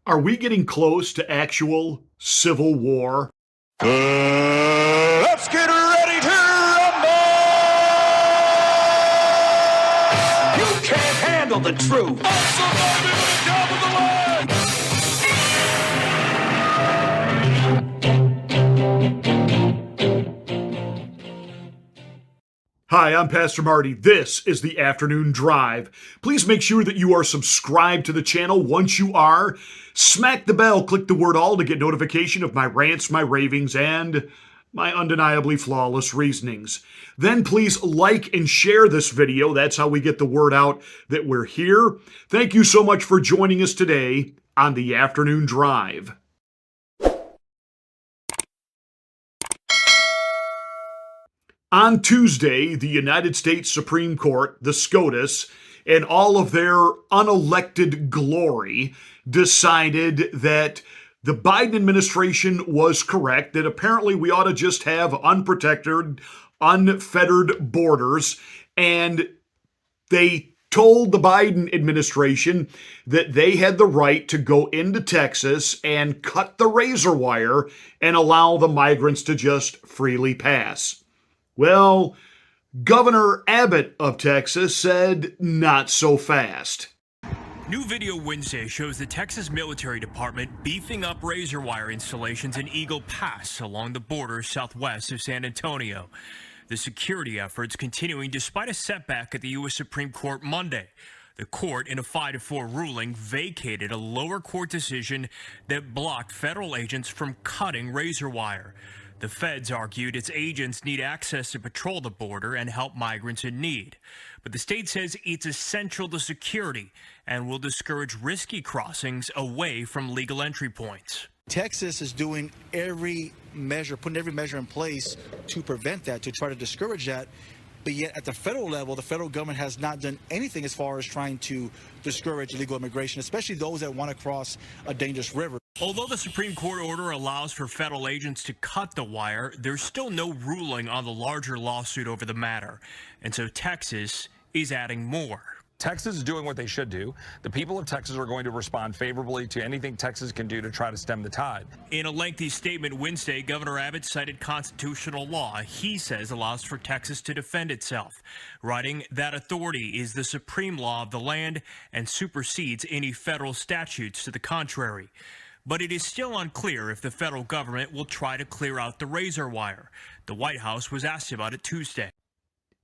Are we getting close to actual civil war? Let's get ready to rumble! You can't handle the truth. I'm surviving at the top of the line. Hi, I'm Pastor Marty. This is the Afternoon Drive. Please make sure that you are subscribed to the channel. Once you are, smack the bell, click the word all to get notification of my rants, my ravings, and my undeniably flawless reasonings. Then please like and share this video. That's how we get the word out that we're here. Thank you so much for joining us today on the Afternoon Drive. On Tuesday, the United States Supreme Court, the SCOTUS, and all of their unelected glory decided that the Biden administration was correct, that apparently we ought to just have unprotected, unfettered borders, and they told the Biden administration that they had the right to go into Texas and cut the razor wire and allow the migrants to just freely pass. Well, Governor Abbott of Texas said not so fast. New video Wednesday shows the Texas Military Department beefing up razor wire installations in Eagle Pass along the border southwest of San Antonio. The security efforts continuing despite a setback at the U.S. Supreme Court Monday. The court, in a 5-4 ruling, vacated a lower court decision that blocked federal agents from cutting razor wire. The feds argued its agents need access to patrol the border and help migrants in need. But the state says it's essential to security and will discourage risky crossings away from legal entry points. Texas is doing every measure, putting every measure in place to prevent that, to try to discourage that. But yet at the federal level, the federal government has not done anything as far as trying to discourage illegal immigration, especially those that want to cross a dangerous river. Although the Supreme Court order allows for federal agents to cut the wire, there's still no ruling on the larger lawsuit over the matter. And so Texas is adding more. Texas is doing what they should do. The people of Texas are going to respond favorably to anything Texas can do to try to stem the tide. In a lengthy statement Wednesday, Governor Abbott cited constitutional law he says allows for Texas to defend itself, writing that authority is the supreme law of the land and supersedes any federal statutes to the contrary. But it is still unclear if the federal government will try to clear out the razor wire. The White House was asked about it Tuesday.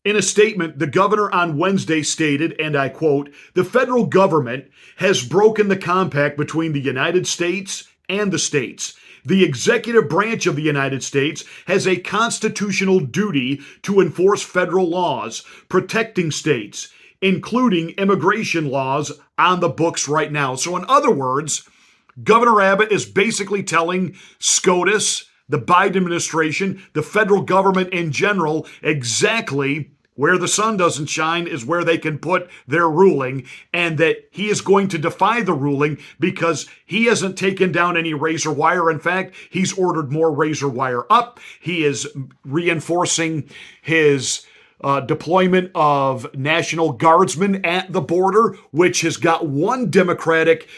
In a statement, the governor on Wednesday stated, and I quote, "The federal government has broken the compact between the United States and the states. The executive branch of the United States has a constitutional duty to enforce federal laws protecting states, including immigration laws on the books right now." So in other words, Governor Abbott is basically telling SCOTUS, the Biden administration, the federal government in general, exactly where the sun doesn't shine is where they can put their ruling, and that he is going to defy the ruling because he hasn't taken down any razor wire. In fact, he's ordered more razor wire up. He is reinforcing his deployment of National Guardsmen at the border, which has got one Democratic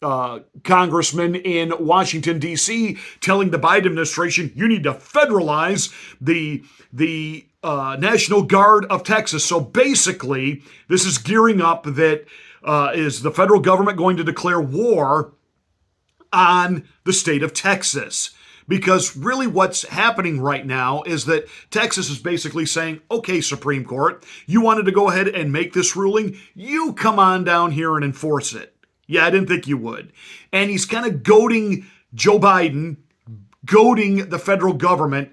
congressman in Washington, D.C. telling the Biden administration, you need to federalize the National Guard of Texas. So basically, this is gearing up that is the federal government going to declare war on the state of Texas. Because really what's happening right now is that Texas is basically saying, okay, Supreme Court, you wanted to go ahead and make this ruling, you come on down here and enforce it. Yeah, I didn't think you would. And he's kind of goading Joe Biden, goading the federal government.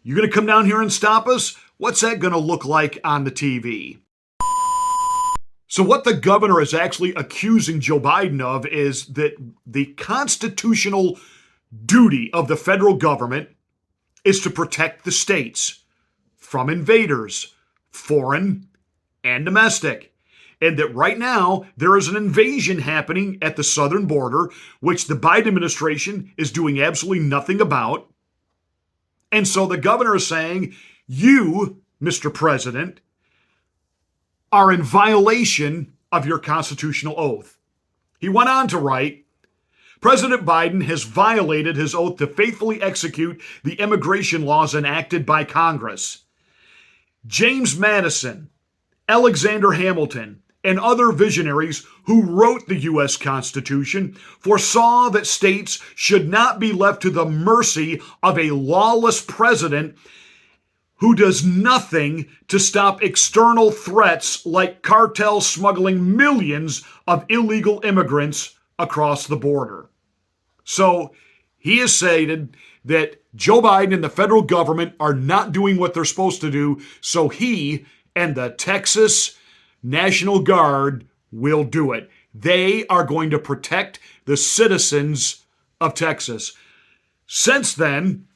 You're going to come down here and stop us? What's that going to look like on the TV? So what the governor is actually accusing Joe Biden of is that the constitutional duty of the federal government is to protect the states from invaders, foreign and domestic. And that right now, there is an invasion happening at the southern border, which the Biden administration is doing absolutely nothing about. And so the governor is saying, you, Mr. President, are in violation of your constitutional oath. He went on to write, President Biden has violated his oath to faithfully execute the immigration laws enacted by Congress. James Madison, Alexander Hamilton, and other visionaries who wrote the U.S. Constitution foresaw that states should not be left to the mercy of a lawless president who does nothing to stop external threats like cartels smuggling millions of illegal immigrants across the border. So he has stated that Joe Biden and the federal government are not doing what they're supposed to do, so he and the Texas National Guard will do it. They are going to protect the citizens of Texas. Since then,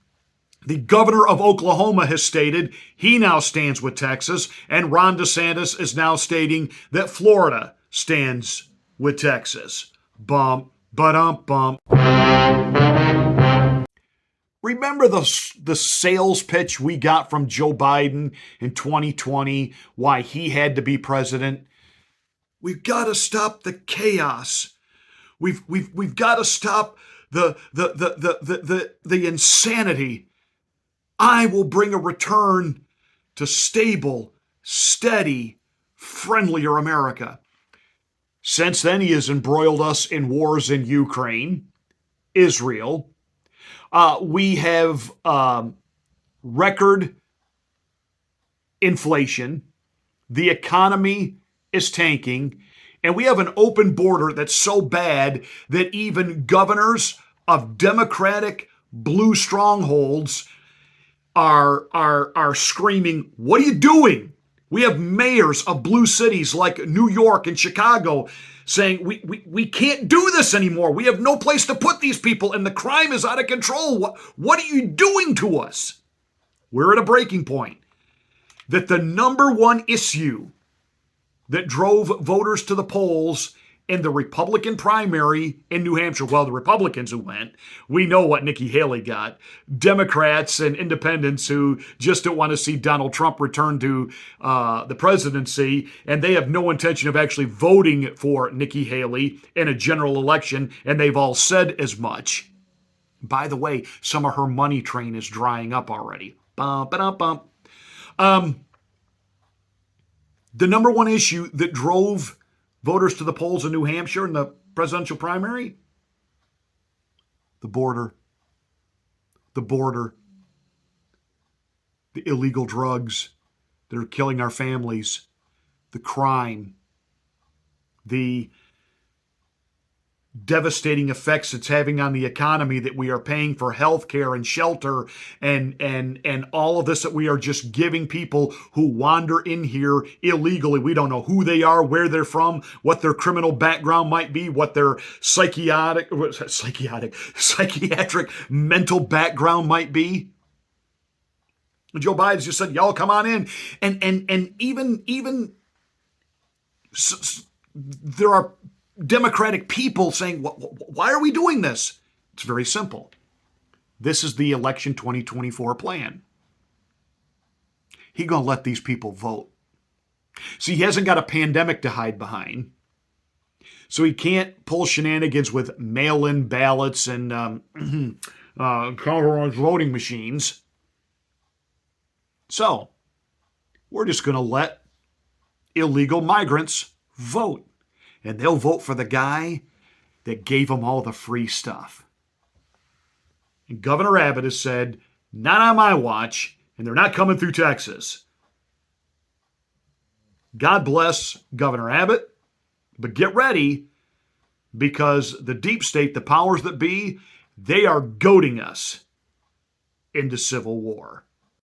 the governor of Oklahoma has stated he now stands with Texas, and Ron DeSantis is now stating that Florida stands with Texas. Bump, ba-dum, bump. Remember the sales pitch we got from Joe Biden in 2020, why he had to be president? We've got to stop the chaos. We've got to stop the insanity. I will bring a return to stable, steady, friendlier America. Since then, he has embroiled us in wars in Ukraine, Israel. We have record inflation. The economy is tanking. And we have an open border that's so bad that even governors of Democratic blue strongholds are screaming, what are you doing? We have mayors of blue cities like New York and Chicago saying, we can't do this anymore. We have no place to put these people, and the crime is out of control. What are you doing to us? We're at a breaking point. That the number one issue that drove voters to the polls in the Republican primary in New Hampshire, well, the Republicans who went, we know what Nikki Haley got. Democrats and independents who just don't want to see Donald Trump return to the presidency, and they have no intention of actually voting for Nikki Haley in a general election, and they've all said as much. By the way, some of her money train is drying up already. Bum, ba-dum, bum. The number one issue that drove voters to the polls in New Hampshire in the presidential primary? The border. The border. The illegal drugs that are killing our families. The crime. The devastating effects it's having on the economy, that we are paying for health care and shelter and all of this that we are just giving people who wander in here illegally. We don't know who they are, where they're from, what their criminal background might be, what their psychiatric mental background might be. And Joe Biden just said, y'all come on in. And even there are Democratic people saying, why are we doing this? It's very simple. This is the election 2024 plan. He's going to let these people vote. See, he hasn't got a pandemic to hide behind. So he can't pull shenanigans with mail-in ballots and compromised voting machines. So we're just going to let illegal migrants vote. And they'll vote for the guy that gave them all the free stuff. And Governor Abbott has said, not on my watch, and they're not coming through Texas. God bless Governor Abbott, but get ready, because the deep state, the powers that be, they are goading us into civil war.